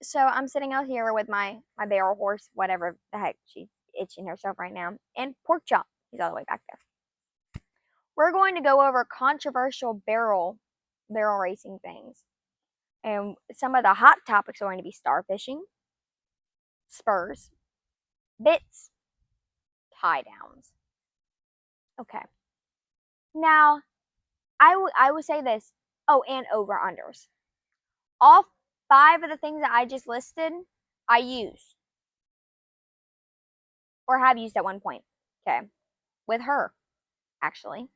So I'm sitting out here with my barrel horse, whatever the heck, she's itching herself right now, and Porkchop. He's all the way back there. We're going to go over controversial barrel racing things. And some of the hot topics are going to be starfishing, spurs, bits, tie downs. Okay. Now, I would say this. Oh, and over unders. All 5 of the things that I just listed, I use or have used at one point. Okay, with her, actually.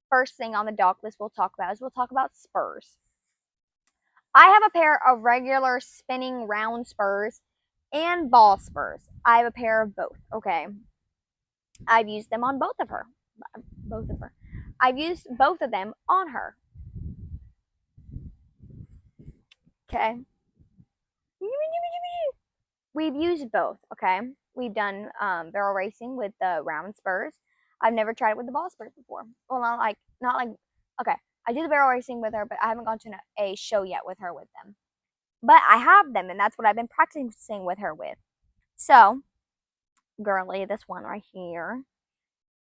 First thing on the dock list we'll talk about spurs. I have a pair of regular spinning round spurs and ball spurs. I have a pair of both. Okay, I've used them on both of her. I've used both of them on her. Okay. We've used both. Okay. We've done barrel racing with the round spurs. I've never tried it with the ball spurs before. Well, not like. Okay, I do the barrel racing with her, but I haven't gone to a show yet with her with them. But I have them, and that's what I've been practicing with her with. So, Girlie, this one right here,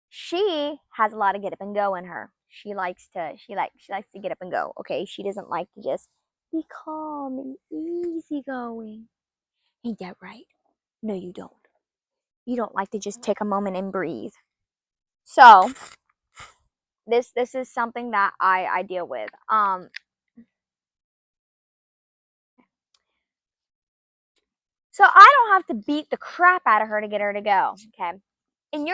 she has a lot of get up and go in her. She likes to get up and go. Okay, she doesn't like to just be calm and easygoing. Ain't that right? No, you don't. You don't like to just take a moment and breathe. So this is something that I deal with. So I don't have to beat the crap out of her to get her to go. Okay, and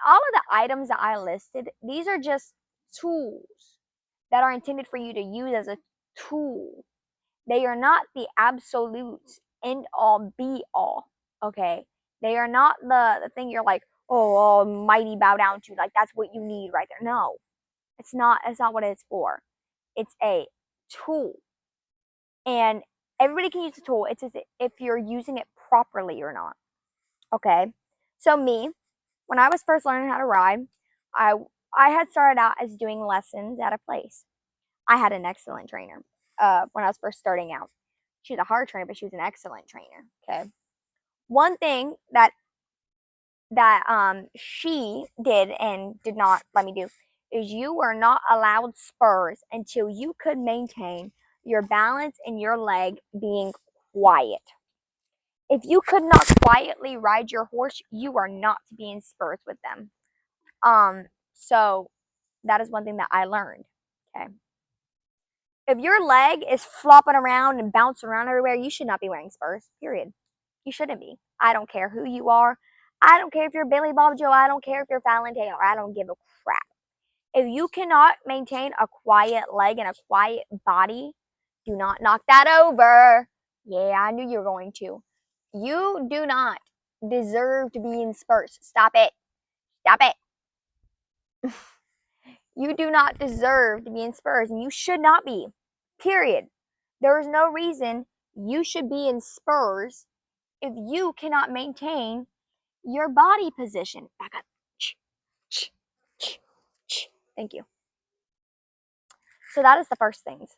all of the items that I listed, these are just tools that are intended for you to use as a tool. They are not the absolute end all be all. Okay, they are not the thing you're like, oh, almighty bow down to. Like that's what you need right there. No, it's not. It's not what it's for. It's a tool, and everybody can use the tool. It's just if you're using it properly or not. Okay, so me, when I was first learning how to ride, I I had started out as doing lessons at a place. I had an excellent trainer when I was first starting out. She was a hard trainer, but she was an excellent trainer. Okay. One thing that she did and did not let me do is you were not allowed spurs until you could maintain your balance and your leg being quiet. If you could not quietly ride your horse, you are not to be in spurs with them. So that is one thing that I learned. Okay. If your leg is flopping around and bouncing around everywhere, you should not be wearing spurs, period. You shouldn't be. I don't care who you are. I don't care if you're Billy Bob Joe. I don't care if you're Fallon Taylor. I don't give a crap. If you cannot maintain a quiet leg and a quiet body, do not knock that over. Yeah, I knew you were going to. You do not deserve to be in spurs. Stop it. Stop it. You do not deserve to be in spurs, and you should not be. Period. There is no reason you should be in spurs if you cannot maintain your body position. Back up. Thank you. So that is the first things.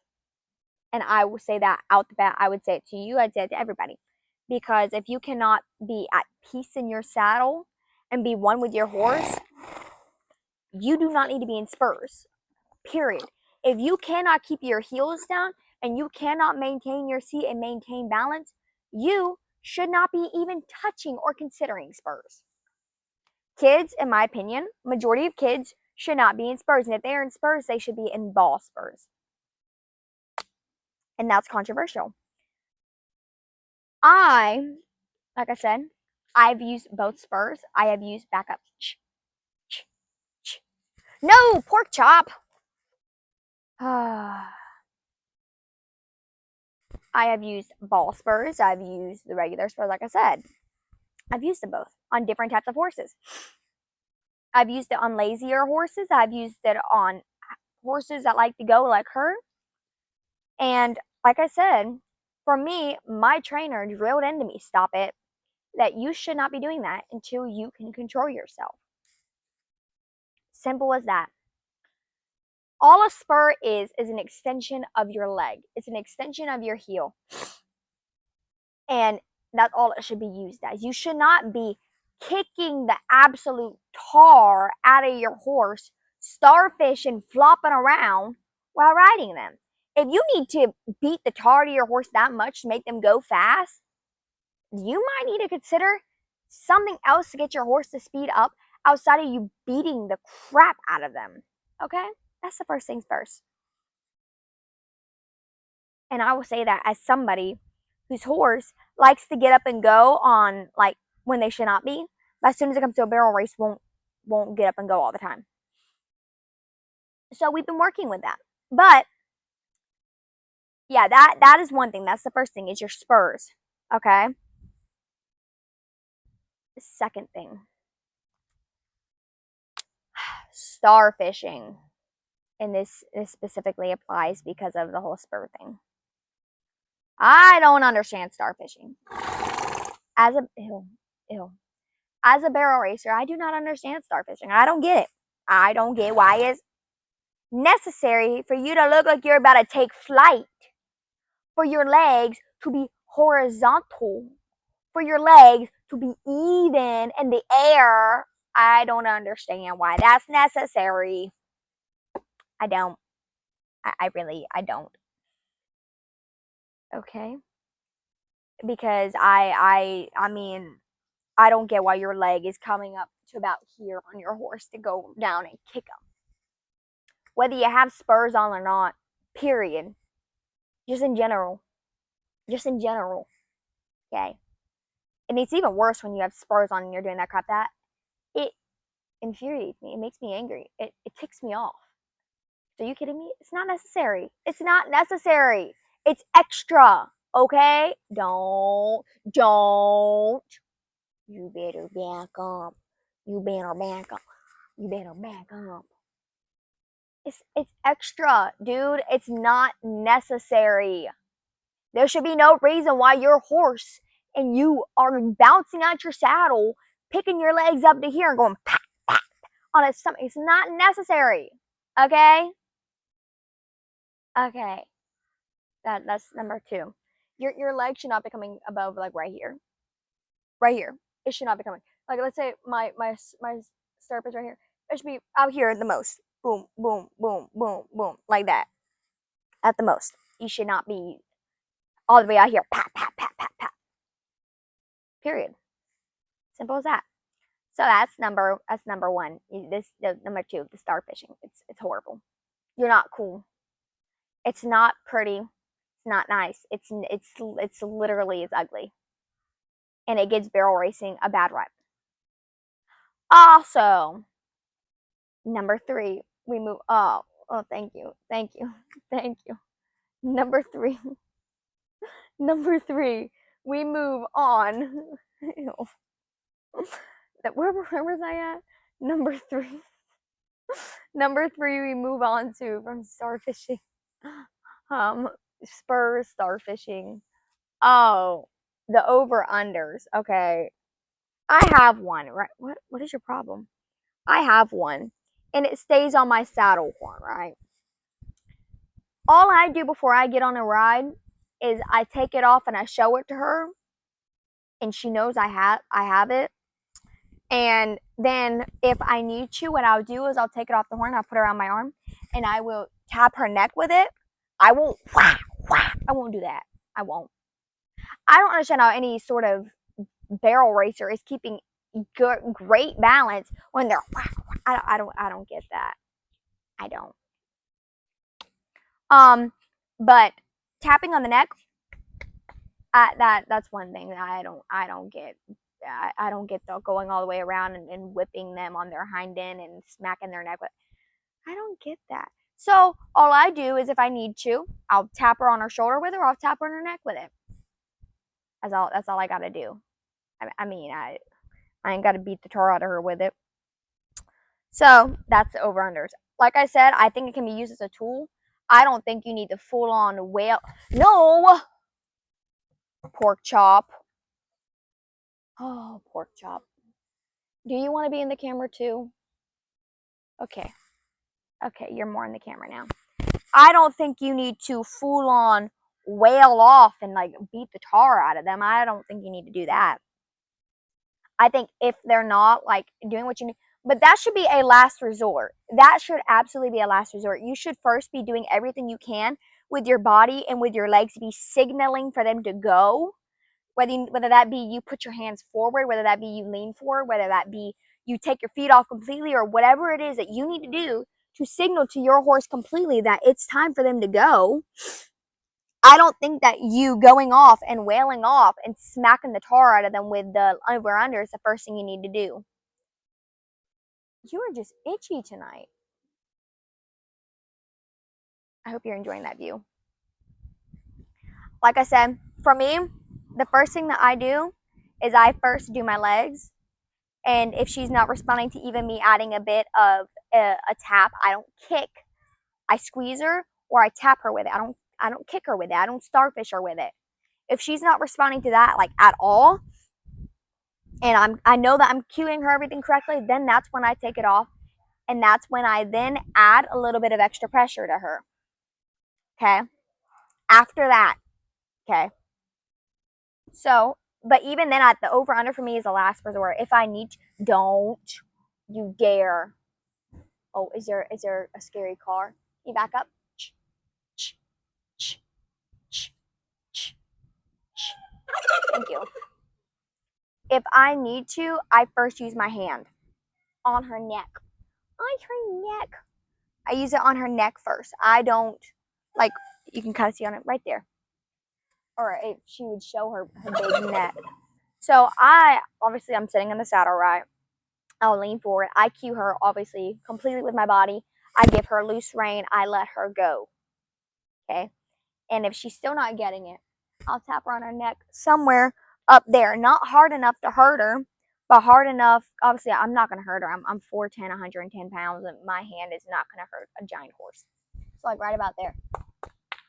And I will say that out the bat. I would say it to you. I'd say it to everybody. Because if you cannot be at peace in your saddle and be one with your horse, you do not need to be in spurs. Period. If you cannot keep your heels down and you cannot maintain your seat and maintain balance, you should not be even touching or considering spurs. Kids, in my opinion, majority of kids should not be in spurs. And if they are in spurs, they should be in ball spurs. And that's controversial. Like I said, I've used both spurs. I have used backup. No, pork chop. I have used ball spurs. I've used the regular spurs, like I said. I've used them both on different types of horses. I've used it on lazier horses. I've used it on horses that like to go like her. And like I said, for me, my trainer drilled into me, stop it, that you should not be doing that until you can control yourself. Simple as that. All a spur is an extension of your leg. It's an extension of your heel. And that's all it should be used as. You should not be kicking the absolute tar out of your horse, starfish and flopping around while riding them. If you need to beat the tar to your horse that much to make them go fast, you might need to consider something else to get your horse to speed up outside of you beating the crap out of them. Okay? That's the first things first. And I will say that as somebody whose horse likes to get up and go on like when they should not be, but as soon as it comes to a barrel race, won't get up and go all the time. So we've been working with that. But yeah, that is one thing. That's the first thing is your spurs. Okay. The second thing, starfishing. And this specifically applies because of the whole spur thing. I don't understand starfishing. As a as a barrel racer, I do not understand starfishing. I don't get it. I don't get why it's necessary for you to look like you're about to take flight, for your legs to be horizontal, for your legs to be even in the air. I don't understand why that's necessary. I don't. I don't. Okay. Because I mean, I don't get why your leg is coming up to about here on your horse to go down and kick them. Whether you have spurs on or not, period. Just in general. Just in general. Okay. And it's even worse when you have spurs on and you're doing that crap. That it infuriates me. It makes me angry. It ticks me off. So, are you kidding me? It's not necessary. It's not necessary. It's extra. Okay? Don't. You better back up. You better back up. You better back up. It's extra, dude. It's not necessary. There should be no reason why your horse and you are bouncing out your saddle, picking your legs up to here and going pat, pat on its stomach. It's not necessary. Okay? Okay. That's number two. Your leg should not be coming above like right here. Right here. It should not be coming. Like let's say my stirrup is right here. It should be out here the most. Boom, boom, boom, boom, boom. Like that. At the most. You should not be all the way out here. Pat, pat, pat, pat, pat. Period. Simple as that. So that's number one. Number two, the starfishing. It's horrible. You're not cool. It's not pretty. It's not nice. It's literally it's ugly. And it gives barrel racing a bad rep. Also, number three, we move thank you. Thank you. Thank you. Number three. Number three, we move on. Where was I at? Number three. Number three, we move on to from starfishing. Spurs, starfishing. Oh, the over unders. Okay. I have one, right? What is your problem? I have one. And it stays on my saddle horn, right? All I do before I get on a ride is I take it off and I show it to her. And she knows I have it. And then if I need to, what I'll do is I'll take it off the horn, I'll put it around my arm, and I will tap her neck with it. I won't do that. I won't. I don't understand how any sort of barrel racer is keeping great balance when they're I don't get that. I don't. But tapping on the neck, that's one thing that I don't get. I don't get the going all the way around and whipping them on their hind end and smacking their neck with. I don't get that. So all I do is if I need to, I'll tap her on her shoulder with it, or I'll tap her on her neck with it. That's all I gotta do. I mean, I ain't gotta beat the tar out of her with it. So that's the over unders. Like I said, I think it can be used as a tool. I don't think you need the full on whale. No, pork chop. Oh, pork chop. Do you want to be in the camera too? Okay. Okay, you're more in the camera now. I don't think you need to full on wail off and like beat the tar out of them. I don't think you need to do that. I think if they're not like doing what you need, but that should be a last resort. That should absolutely be a last resort. You should first be doing everything you can with your body and with your legs, be signaling for them to go. Whether that be you put your hands forward, whether that be you lean forward, whether that be you take your feet off completely, or whatever it is that you need to do to signal to your horse completely that it's time for them to go. I don't think that you going off and wailing off and smacking the tar out of them with the over-under is the first thing you need to do. You are just itchy tonight. I hope you're enjoying that view. Like I said, for me, the first thing that I do is I first do my legs. And if she's not responding to even me adding a bit of a tap, I don't kick. I squeeze her or I tap her with it. I don't kick her with it. I don't starfish her with it. If she's not responding to that like at all, and I know that I'm cueing her everything correctly, then that's when I take it off, and that's when I then add a little bit of extra pressure to her. Okay? After that, okay? So, but even then, at the over under for me is the last resort. If I need to, don't you dare. Oh, is there a scary car? Can you back up? Thank you. If I need to, I first use my hand on her neck. On her neck. I use it on her neck first. I don't, like, you can kind of see on it right there. Or if she would show her big neck. So obviously I'm sitting in the saddle, right? I'll lean forward. I cue her, obviously, completely with my body. I give her loose rein. I let her go. Okay? And if she's still not getting it, I'll tap her on her neck somewhere up there. Not hard enough to hurt her, but hard enough. Obviously, I'm not going to hurt her. I'm 4'10", 110 pounds, and my hand is not going to hurt a giant horse. So, like, right about there.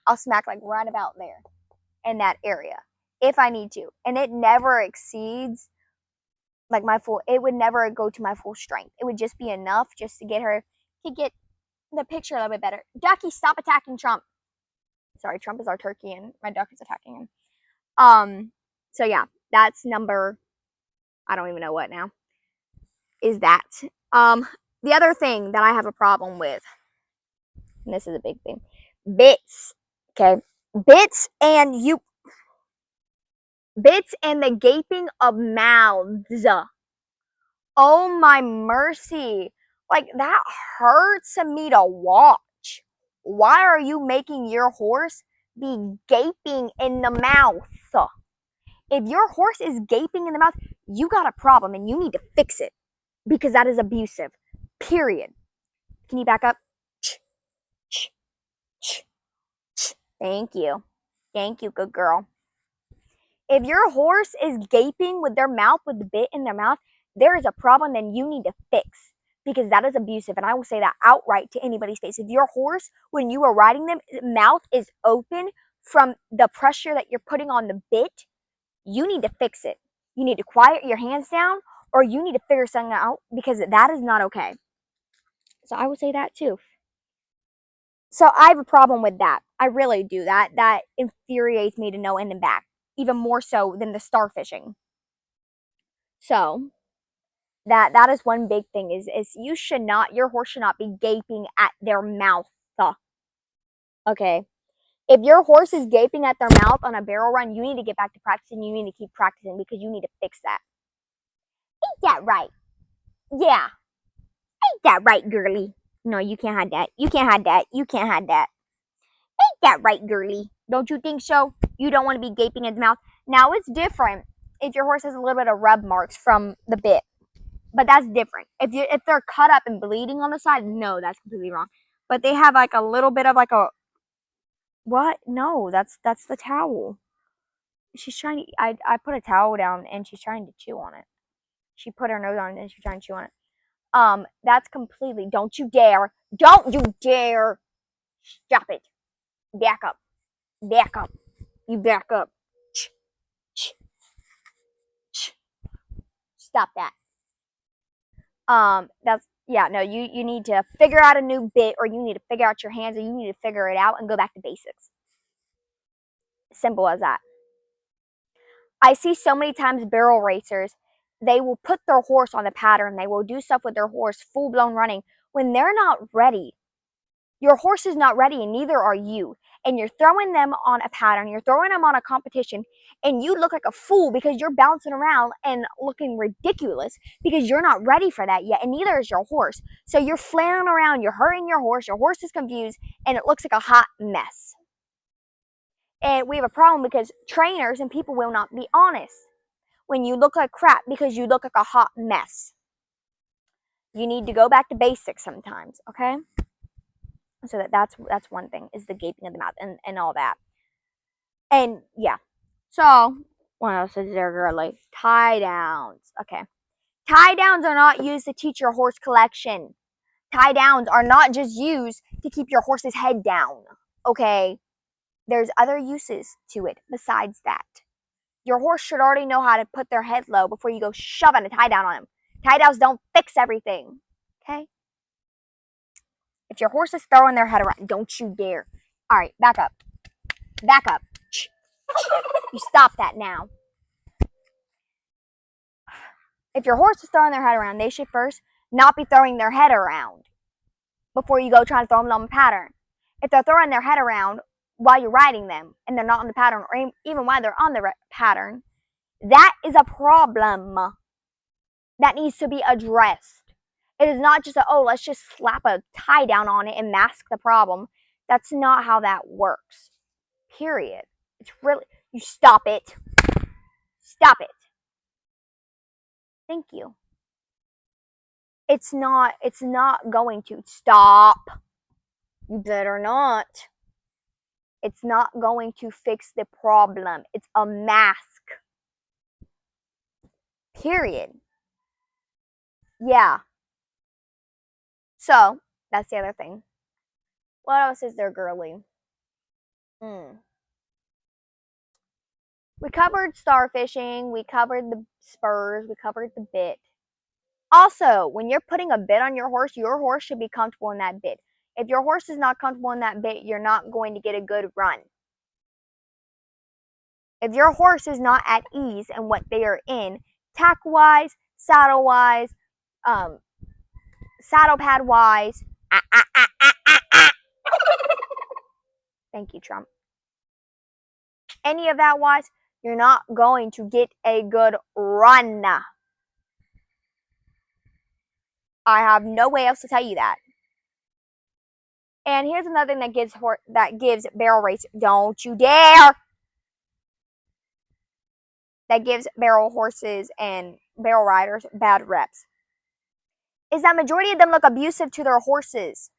I'll smack, like, right about there in that area if I need to. And it never exceeds, like, it would never go to my full strength. It would just be enough just to get her to get the picture a little bit better. Ducky, stop attacking Trump. Sorry, Trump is our turkey and my duck is attacking him. So yeah, that's number, I don't even know what now, is that. The other thing that I have a problem with, and this is a big thing, bits, okay? Bits and the gaping of mouths. Oh my mercy. Like, that hurts me to watch. Why are you making your horse be gaping in the mouth? If your horse is gaping in the mouth, you got a problem and you need to fix it because that is abusive. Period. Can you back up? Thank you. Thank you, good girl. If your horse is gaping with their mouth, with the bit in their mouth, there is a problem and you need to fix because that is abusive. And I will say that outright to anybody's face. If your horse, when you are riding them, mouth is open from the pressure that you're putting on the bit, you need to fix it. You need to quiet your hands down or you need to figure something out because that is not okay. So I would say that too. So I have a problem with that. I really do. That infuriates me to no end and back, even more so than the starfishing. So that is one big thing is your horse should not be gaping at their mouth. Okay. If your horse is gaping at their mouth on a barrel run, you need to get back to practicing. You need to keep practicing because you need to fix that. Ain't that right? Yeah. Ain't that right, girly? No, you can't have that. You can't have that. You can't have that. Ain't that right, girly? Don't you think so? You don't want to be gaping at the mouth. Now, it's different if your horse has a little bit of rub marks from the bit. But that's different. If they're cut up and bleeding on the side, no, that's completely wrong. But they have like a little bit of like a what? No, that's the towel. She's trying to. I put a towel down and she's trying to chew on it. She put her nose on it and she's trying to chew on it. That's completely. Don't you dare! Don't you dare! Stop it! Back up! Back up! You back up! Stop that! That's Yeah, no, you need to figure out a new bit, or you need to figure out your hands, or you need to figure it out and go back to basics. Simple as that. I see so many times barrel racers, they will put their horse on the pattern. They will do stuff with their horse, full blown running, when they're not ready. Your horse is not ready, and neither are you. And you're throwing them on a pattern, you're throwing them on a competition, and you look like a fool because you're bouncing around and looking ridiculous because you're not ready for that yet, and neither is your horse. So you're flailing around, you're hurting your horse is confused, and it looks like a hot mess. And we have a problem because trainers and people will not be honest when you look like crap because you look like a hot mess. You need to go back to basics sometimes, okay? So that's one thing, is the gaping of the mouth and all that. And yeah. So what else is there, girly? Tie downs. Okay. Tie downs are not used to teach your horse collection. Tie downs are not just used to keep your horse's head down. Okay. There's other uses to it besides that. Your horse should already know how to put their head low before you go shoving a tie down on him. Tie downs don't fix everything. Okay? If your horse is throwing their head around, don't you dare. All right, back up. Back up. You stop that now. If your horse is throwing their head around, they should first not be throwing their head around before you go try to throw them on the pattern. If they're throwing their head around while you're riding them and they're not on the pattern, or even while they're on the pattern, that is a problem that needs to be addressed. It is not just let's just slap a tie down on it and mask the problem. That's not how that works. Period. It's really, you stop it. Stop it. Thank you. It's not going to stop. You better not. It's not going to fix the problem. It's a mask. Period. Yeah. So, that's the other thing. What else is there, girly? We covered starfishing, we covered the spurs, we covered the bit. Also, when you're putting a bit on your horse should be comfortable in that bit. If your horse is not comfortable in that bit, you're not going to get a good run. If your horse is not at ease in what they are in, tack-wise, saddle-wise, saddle pad-wise, thank you, Trump. Any of that wise, you're not going to get a good run. I have no way else to tell you that. And here's another thing that gives barrel race. Don't you dare! That gives barrel horses and barrel riders bad reps. Is that majority of them look abusive to their horses.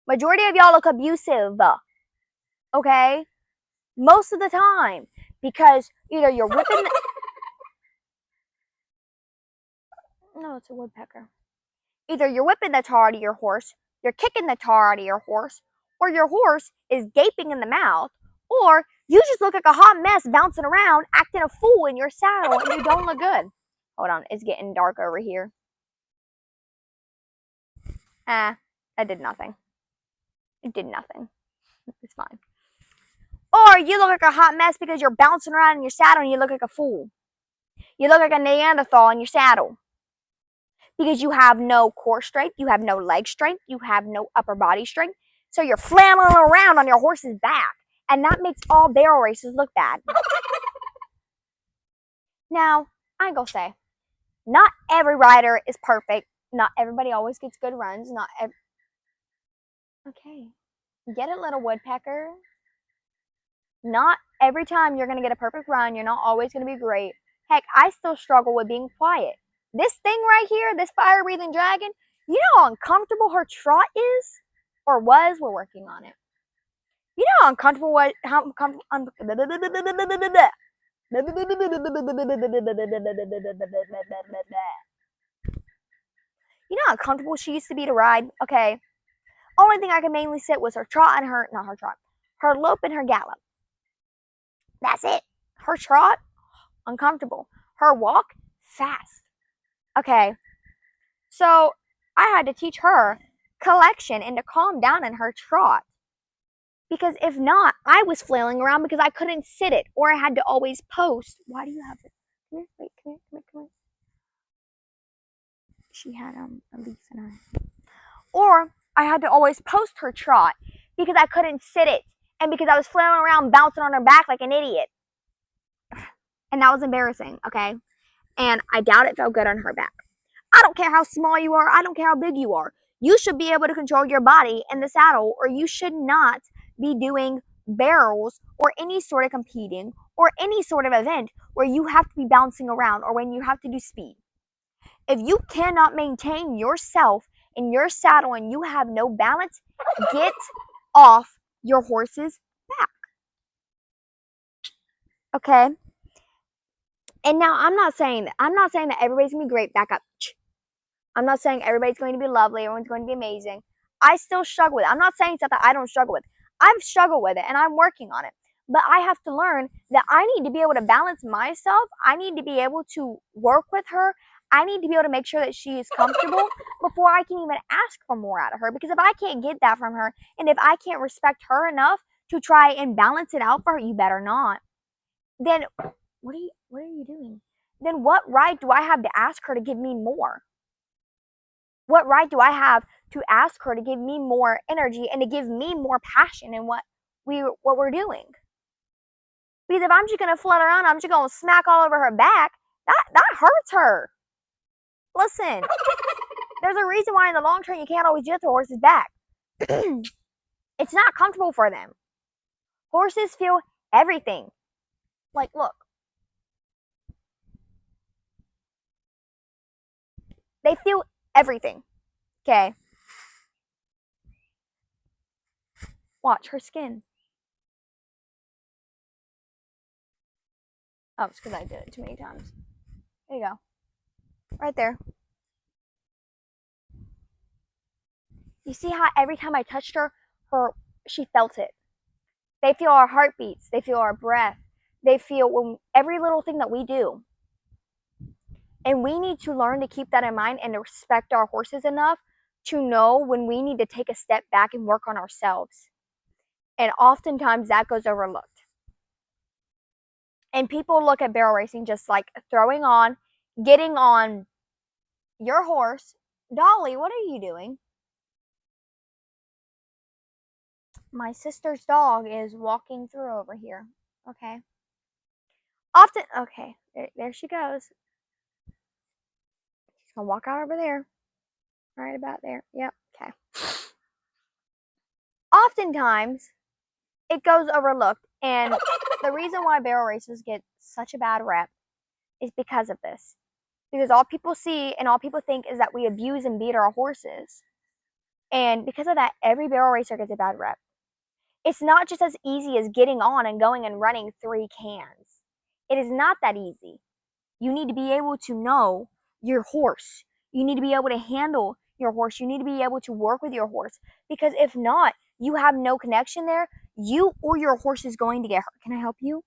Majority of y'all look abusive. Okay? Most of the time. Because either you're whipping no, it's a woodpecker. Either you're whipping the tar out of your horse, you're kicking the tar out of your horse, or your horse is gaping in the mouth, or you just look like a hot mess bouncing around, acting a fool in your saddle, and you don't look good. Hold on, it's getting dark over here. That did nothing. It did nothing. It's fine. Or you look like a hot mess because you're bouncing around in your saddle and you look like a fool. You look like a Neanderthal in your saddle. Because you have no core strength, you have no leg strength, you have no upper body strength. So you're flailing around on your horse's back. And that makes all barrel races look bad. Now, I go say, not every rider is perfect. Not everybody always gets good runs. Okay. Get it, little woodpecker. Not every time you're going to get a perfect run. You're not always going to be great. Heck, I still struggle with being quiet. This thing right here, this fire-breathing dragon, you know how uncomfortable her trot is? Or was? We're working on it. You know how uncomfortable you know how uncomfortable she used to be to ride? Okay. Only thing I could mainly sit was her trot and her lope and her gallop. That's it. Her trot, uncomfortable. Her walk, fast. Okay. So I had to teach her collection and to calm down in her trot. Because if not, I was flailing around because I couldn't sit it, or I had to always post. Why do you have it? Come here, wait, come here, come here, come here. She had a leaf in her. Or I had to always post her trot because I couldn't sit it, and because I was flailing around bouncing on her back like an idiot. And that was embarrassing, okay? And I doubt it felt good on her back. I don't care how small you are, I don't care how big you are. You should be able to control your body in the saddle, or you should not be doing barrels or any sort of competing or any sort of event where you have to be bouncing around or when you have to do speed. If you cannot maintain yourself in your saddle and you have no balance, get off your horse's back. Okay? And now I'm not saying that everybody's gonna be great. Back up. I'm not saying everybody's going to be lovely, everyone's going to be amazing. I still struggle with it. I'm not saying stuff that I don't struggle with. I've struggled with it and I'm working on it. But I have to learn that I need to be able to balance myself. I need to be able to work with her. I need to be able to make sure that she is comfortable before I can even ask for more out of her. Because if I can't get that from her, and if I can't respect her enough to try and balance it out for her, you better not. Then what are you doing? Then what right do I have to ask her to give me more? What right do I have to ask her to give me more energy and to give me more passion in what we're doing? Because if I'm just gonna flutter around, I'm just gonna smack all over her back, that hurts her. Listen, there's a reason why in the long term you can't always get the horse's back. It's not comfortable for them. Horses feel everything. Like, look. They feel everything. Okay. Watch her skin. Oh, it's because I did it too many times. There you go. Right there. You see how every time I touched her, she felt it. They feel our heartbeats. They feel our breath. They feel every little thing that we do. And we need to learn to keep that in mind and to respect our horses enough to know when we need to take a step back and work on ourselves. And oftentimes that goes overlooked. And people look at barrel racing just like getting on your horse. Dolly, what are you doing? My sister's dog is walking through over here. Okay. Okay, there she goes. She's gonna walk out over there. Right about there. Yep. Okay. Oftentimes, it goes overlooked, and the reason why barrel races get such a bad rep is because of this. Because all people see and all people think is that we abuse and beat our horses. And because of that, every barrel racer gets a bad rep. It's not just as easy as getting on and going and running 3 cans. It is not that easy. You need to be able to know your horse. You need to be able to handle your horse. You need to be able to work with your horse. Because if not, you have no connection there. You or your horse is going to get hurt. Can I help you?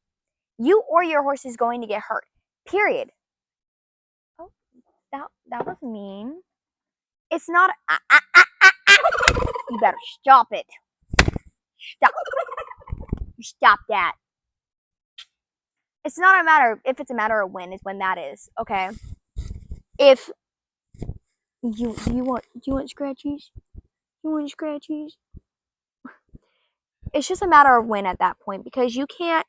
You or your horse is going to get hurt. Period. Oh, that was mean. It's not. You better stop it. Stop. Stop that. It's not a matter if it's a matter of when is when that is. Okay. If you want scratchies, it's just a matter of when at that point, because you can't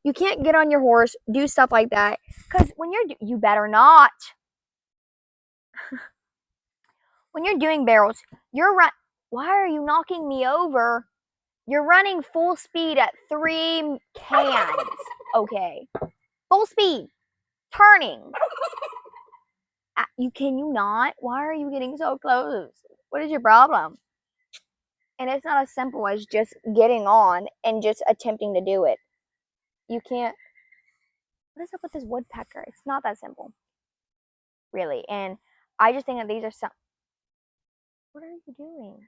get on your horse, do stuff like that, because when you better not. When you're doing barrels, why are you knocking me over? You're running full speed at 3 cans. Okay. Full speed. Turning. Can you not? Why are you getting so close? What is your problem? And it's not as simple as just getting on and just attempting to do it. You can't. What is up with this woodpecker? It's not that simple. Really. And I just think that these are some. What are you doing?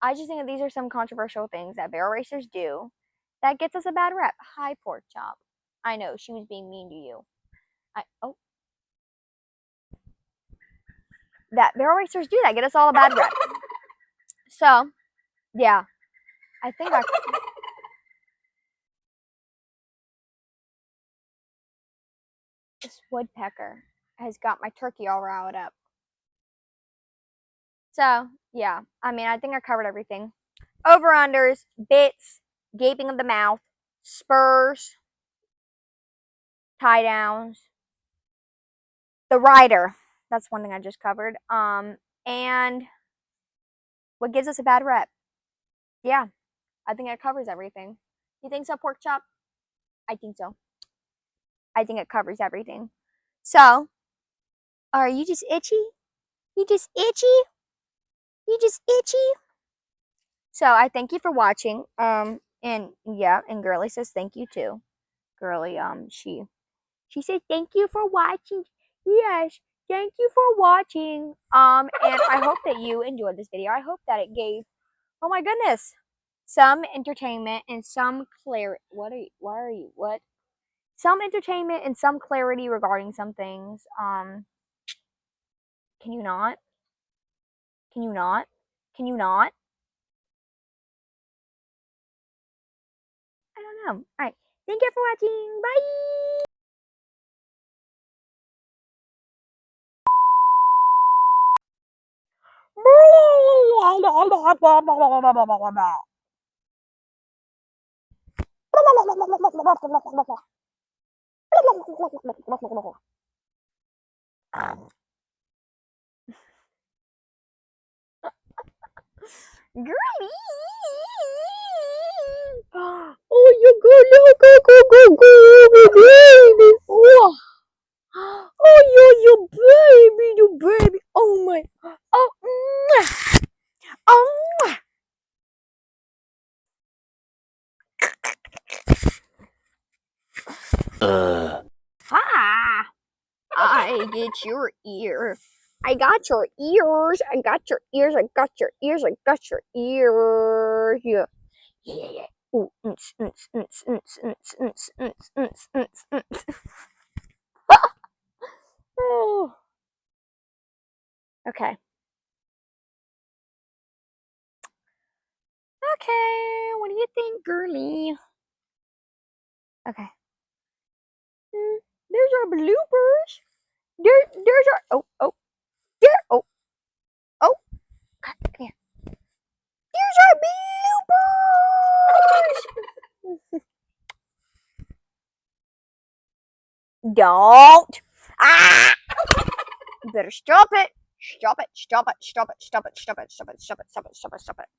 I just think that these are some controversial things that barrel racers do that gets us a bad rep. Hi, Porkchop. I know, she was being mean to you. Oh. that barrel racers do that. Get us all a bad rep. So, yeah. I think this woodpecker has got my turkey all riled up. So, yeah. I mean, I think I covered everything. Over-unders, bits, gaping of the mouth, spurs, tie downs, the rider. That's one thing I just covered. And what gives us a bad rep? Yeah, I think it covers everything. You think so, pork chop? I think so. I think it covers everything. So, are you just itchy? You just itchy? You just itchy? So I thank you for watching. And yeah, and Girlie says thank you too. Girlie, she said thank you for watching. Yes, thank you for watching. And I hope that you enjoyed this video. I hope that it gave, oh my goodness, some entertainment and some clarity. What? Some entertainment and some clarity regarding some things. Can you not? Can you not? Can you not? I don't know. All right. Thank you for watching. Bye. Girlie. Oh, you go, baby. Oh, oh, you baby. Oh my. Oh, oh. Ha! I get your ear. I got your ears. I got your ears. I got your ears. I got your ears. Yeah. Yeah, yeah. Ooh, Oh. Okay. Okay. What do you think, girly? Okay. There's our bloopers. There's our oh. God, come here. There's our bloopers. Don't. Ah! You better stop it. Stop it. Stop it. Stop it. Stop it. Stop it. Stop it. Stop it. Stop it. Stop it. Stop it.